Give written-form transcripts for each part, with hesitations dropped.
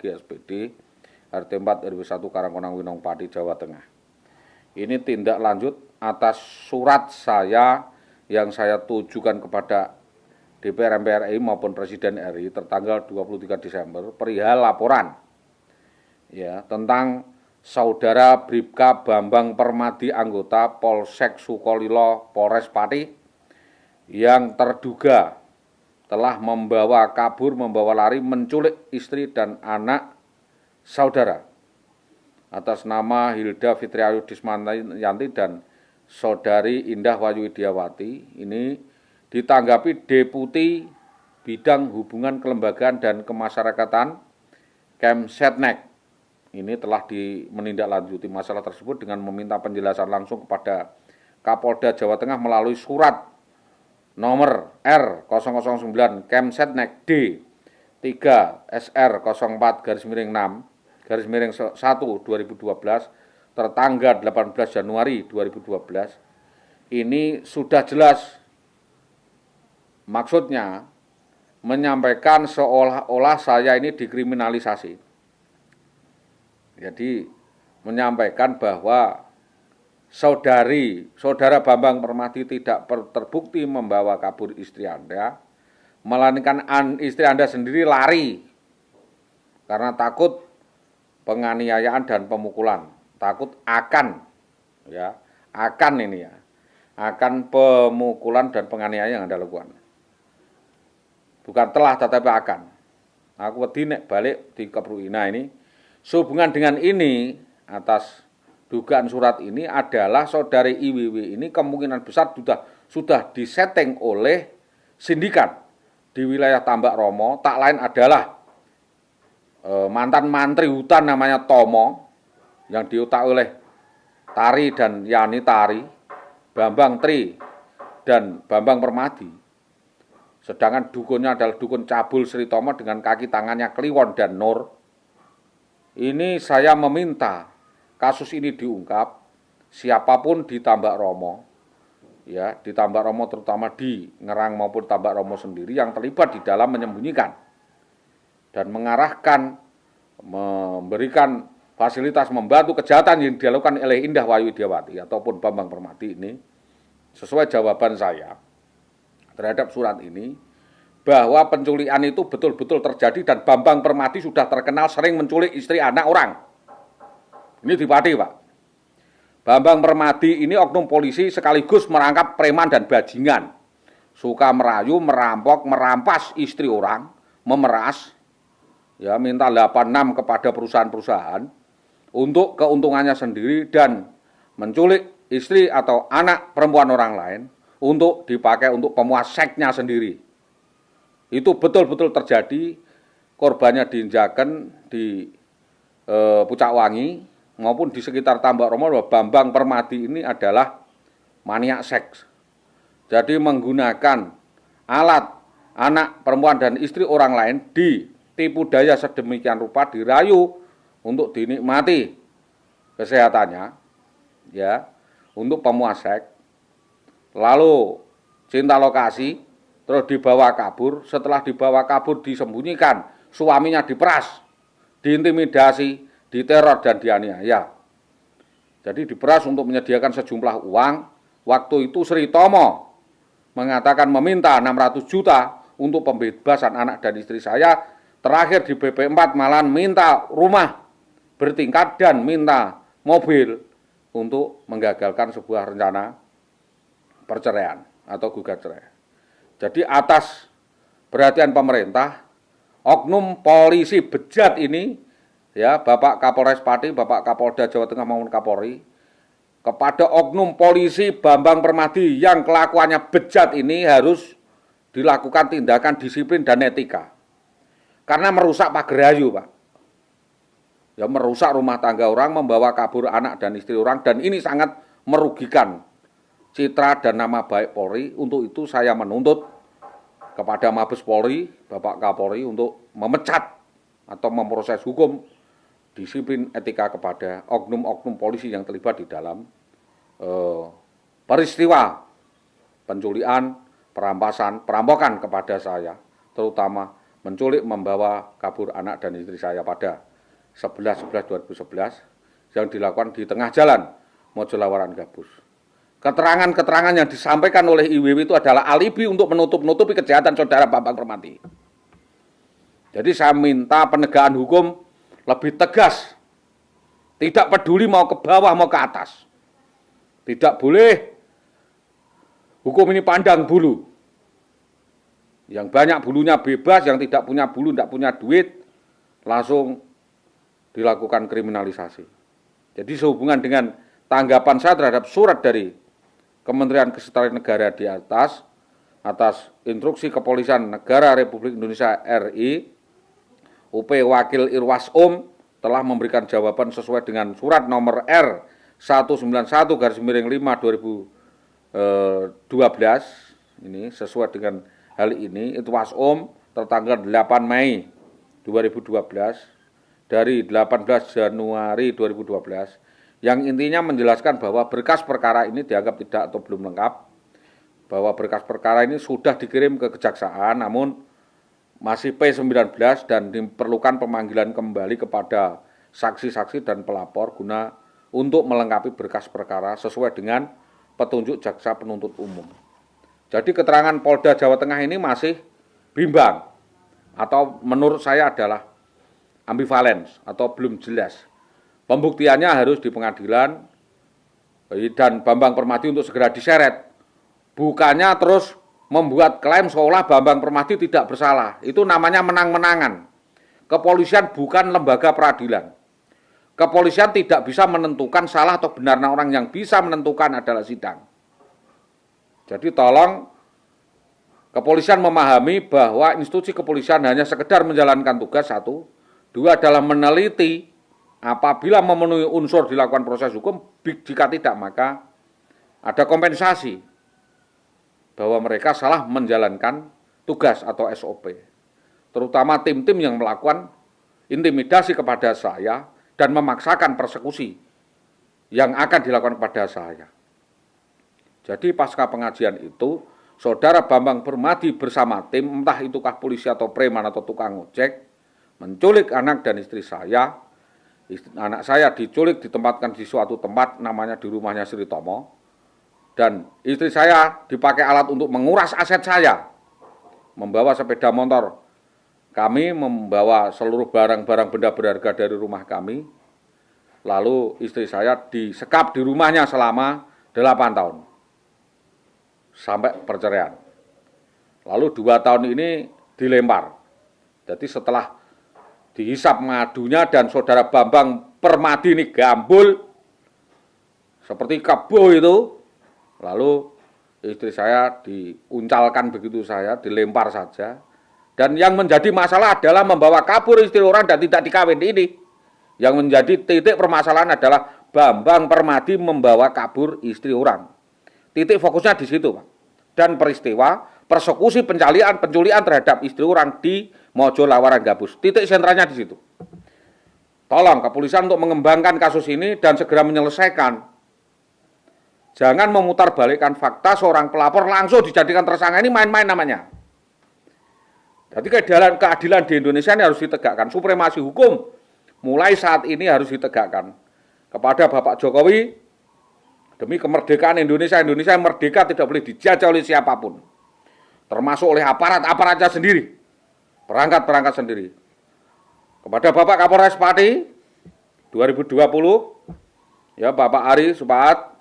GSPD RT 4 RW 1 Karangkonang Winong Pati, Jawa Tengah. Ini tindak lanjut atas surat saya yang saya tujukan kepada DPR MPR RI maupun Presiden RI tertanggal 23 Desember perihal laporan ya tentang Saudara Bribka Bambang Permadi anggota Polsek Sukolilo Polres Pati yang terduga telah membawa kabur, membawa lari, menculik istri dan anak saudara atas nama Hilda Fitriayu Dismanyanti dan Saudari Indah Wayu Widiawati. Ini ditanggapi Deputi Bidang Hubungan Kelembagaan dan Kemasyarakatan Kemsetnek. Ini telah menindaklanjuti masalah tersebut dengan meminta penjelasan langsung kepada Kapolda Jawa Tengah melalui surat nomor R009 Kemsetnek D 3 SR 04/6/1 2012 tertanggal 18 Januari 2012. Ini sudah jelas maksudnya menyampaikan seolah-olah saya ini dikriminalisasi. Jadi menyampaikan bahwa Saudara Bambang Permadi tidak terbukti membawa kabur istri Anda, melainkan istri Anda sendiri lari karena takut penganiayaan dan pemukulan, takut akan pemukulan dan penganiayaan yang Anda lakukan. Bukan telah tetapi akan. Aku wedi nek balik dikeprui. Nah ini sehubungan dengan ini, atas dugaan surat ini adalah Saudari IWW ini kemungkinan besar sudah disetting oleh sindikat di wilayah Tambak Romo. Tak lain adalah mantan mantri hutan namanya Tomo yang diotak oleh Tari dan Yani Tari, Bambang Tri dan Bambang Permadi. Sedangkan dukunnya adalah dukun cabul Sri Tomo dengan kaki tangannya Kliwon dan Nur. Ini saya meminta kasus ini diungkap, siapapun di Tambak Romo, ya di Tambak Romo terutama di Ngerang maupun Tambak Romo sendiri yang terlibat di dalam menyembunyikan dan mengarahkan, memberikan fasilitas membantu kejahatan yang dilakukan oleh Indah Wayu Widiawati ataupun Bambang Permadi ini, sesuai jawaban saya terhadap surat ini, bahwa penculikan itu betul-betul terjadi dan Bambang Permadi sudah terkenal sering menculik istri anak orang. Ini di Pati, Pak. Bambang Permadi ini oknum polisi sekaligus merangkap preman dan bajingan. Suka merayu, merampok, merampas istri orang, memeras, ya minta 86 kepada perusahaan-perusahaan untuk keuntungannya sendiri dan menculik istri atau anak perempuan orang lain untuk dipakai untuk pemuas seksnya sendiri. Itu betul-betul terjadi, korbannya diinjakan di Pucak Wangi maupun di sekitar Tambak Romo. Bambang Permadi ini adalah maniak seks. Jadi menggunakan alat anak perempuan dan istri orang lain ditipu daya sedemikian rupa, dirayu untuk dinikmati kesehatannya, ya, untuk pemuas seks. Lalu cinta lokasi, terus dibawa kabur. Setelah dibawa kabur disembunyikan, suaminya diperas, diintimidasi, diteror dan dianiaya. Jadi diperas untuk menyediakan sejumlah uang. Waktu itu Sri Tomo mengatakan meminta 600 juta untuk pembebasan anak dan istri saya. Terakhir di BP 4 malahan minta rumah bertingkat dan minta mobil untuk menggagalkan sebuah rencana perceraian atau gugat cerai. Jadi atas perhatian pemerintah, oknum polisi bejat ini, ya Bapak Kapolres Pati, Bapak Kapolda Jawa Tengah maupun Kapolri, kepada oknum polisi Bambang Permadi yang kelakuannya bejat ini harus dilakukan tindakan disiplin dan etika. Karena merusak pagerayu, Pak. Ya merusak rumah tangga orang, membawa kabur anak dan istri orang, dan ini sangat merugikan citra dan nama baik Polri. Untuk itu saya menuntut kepada Mabes Polri, Bapak Kapolri untuk memecat atau memproses hukum disiplin etika kepada oknum-oknum polisi yang terlibat di dalam peristiwa penculikan, perampasan, perampokan kepada saya, terutama menculik membawa kabur anak dan istri saya pada 11/11/2011 yang dilakukan di tengah jalan Mojolawaran Gabus. Keterangan-keterangan yang disampaikan oleh IWW itu adalah alibi untuk menutup-nutupi kejahatan saudara Bambang Permati. Jadi saya minta penegakan hukum lebih tegas. Tidak peduli mau ke bawah mau ke atas. Tidak boleh hukum ini pandang bulu. Yang banyak bulunya bebas, yang tidak punya bulu, tidak punya duit, langsung dilakukan kriminalisasi. Jadi sehubungan dengan tanggapan saya terhadap surat dari Kementerian Kesetaraan Negara di atas instruksi Kepolisian Negara Republik Indonesia RI, UP Wakil Irwasum telah memberikan jawaban sesuai dengan surat nomor R191/5/2012 ini sesuai dengan hal ini. Itu Wasum tertanggal 8 Mei 2012 dari 18 Januari 2012 yang intinya menjelaskan bahwa berkas perkara ini dianggap tidak atau belum lengkap, bahwa berkas perkara ini sudah dikirim ke kejaksaan namun masih P19 dan diperlukan pemanggilan kembali kepada saksi-saksi dan pelapor guna untuk melengkapi berkas perkara sesuai dengan petunjuk jaksa penuntut umum. Jadi keterangan Polda Jawa Tengah ini masih bimbang atau menurut saya adalah ambivalens atau belum jelas. Pembuktiannya harus di pengadilan dan Bambang Permati untuk segera diseret. Bukannya terus membuat klaim seolah Bambang Permati tidak bersalah. Itu namanya menang-menangan. Kepolisian bukan lembaga peradilan. Kepolisian tidak bisa menentukan salah atau benarnya orang, yang bisa menentukan adalah sidang. Jadi tolong kepolisian memahami bahwa institusi kepolisian hanya sekedar menjalankan tugas, satu. Dua adalah meneliti apabila memenuhi unsur dilakukan proses hukum, jika tidak maka ada kompensasi bahwa mereka salah menjalankan tugas atau SOP. Terutama tim-tim yang melakukan intimidasi kepada saya dan memaksakan persekusi yang akan dilakukan kepada saya. Jadi pasca pengajian itu, saudara Bambang Permati bersama tim, entah itukah polisi atau preman atau tukang ojek, menculik anak dan istri saya. Anak saya diculik, ditempatkan di suatu tempat namanya di rumahnya Sri Tomo. Dan istri saya dipakai alat untuk menguras aset saya, membawa sepeda motor. Kami membawa seluruh barang-barang benda berharga dari rumah kami. Lalu istri saya disekap di rumahnya selama 8 tahun. Sampai perceraian. Lalu 2 tahun ini dilempar. Jadi setelah dihisap madunya dan saudara Bambang Permati ini gambul, seperti kebo itu, lalu istri saya diuncalkan begitu saya, dilempar saja. Dan yang menjadi masalah adalah membawa kabur istri orang dan tidak dikawin ini. Yang menjadi titik permasalahan adalah Bambang Permati membawa kabur istri orang. Titik fokusnya di situ, Pak. Dan peristiwa persekusi penculian terhadap istri orang di Mojolawaran Gabus. Titik sentralnya di situ. Tolong kepolisian untuk mengembangkan kasus ini dan segera menyelesaikan. Jangan memutarbalikkan fakta, seorang pelapor langsung dijadikan tersangka, ini main-main namanya. Jadi keadilan di Indonesia ini harus ditegakkan. Supremasi hukum mulai saat ini harus ditegakkan kepada Bapak Jokowi demi kemerdekaan Indonesia. Indonesia yang merdeka tidak boleh dijajah oleh siapapun, termasuk oleh aparatnya sendiri, perangkat sendiri. Kepada Bapak Kapolres Pati 2020, ya Bapak Ari Supaat,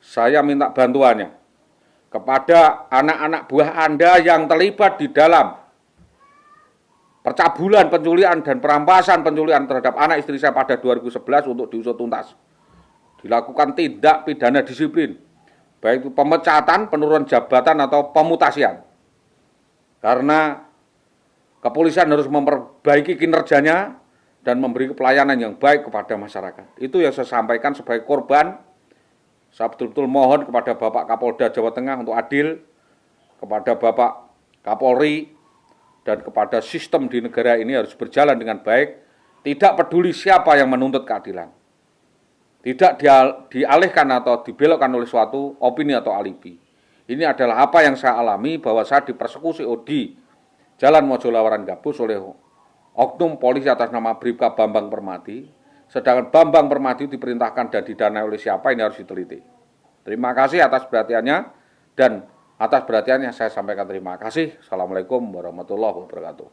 saya minta bantuannya kepada anak-anak buah Anda yang terlibat di dalam percabulan, penculikan dan perampasan penculikan terhadap anak istri saya pada 2011 untuk diusut tuntas. Dilakukan tindak pidana disiplin, baik itu pemecatan, penurunan jabatan atau pemutasian. Karena kepolisian harus memperbaiki kinerjanya dan memberi pelayanan yang baik kepada masyarakat. Itu yang saya sampaikan sebagai korban. Saya betul-betul mohon kepada Bapak Kapolda Jawa Tengah untuk adil, kepada Bapak Kapolri, dan kepada sistem di negara ini harus berjalan dengan baik, tidak peduli siapa yang menuntut keadilan. Tidak dialihkan atau dibelokkan oleh suatu opini atau alibi. Ini adalah apa yang saya alami, bahwa saya dipersekusi Jalan Mojolawaran Gabus oleh oknum polisi atas nama Bribka Bambang Permadi, sedangkan Bambang Permadi diperintahkan dan didanai oleh siapa ini harus diteliti. Terima kasih atas perhatiannya, dan atas perhatiannya saya sampaikan terima kasih. Assalamualaikum warahmatullahi wabarakatuh.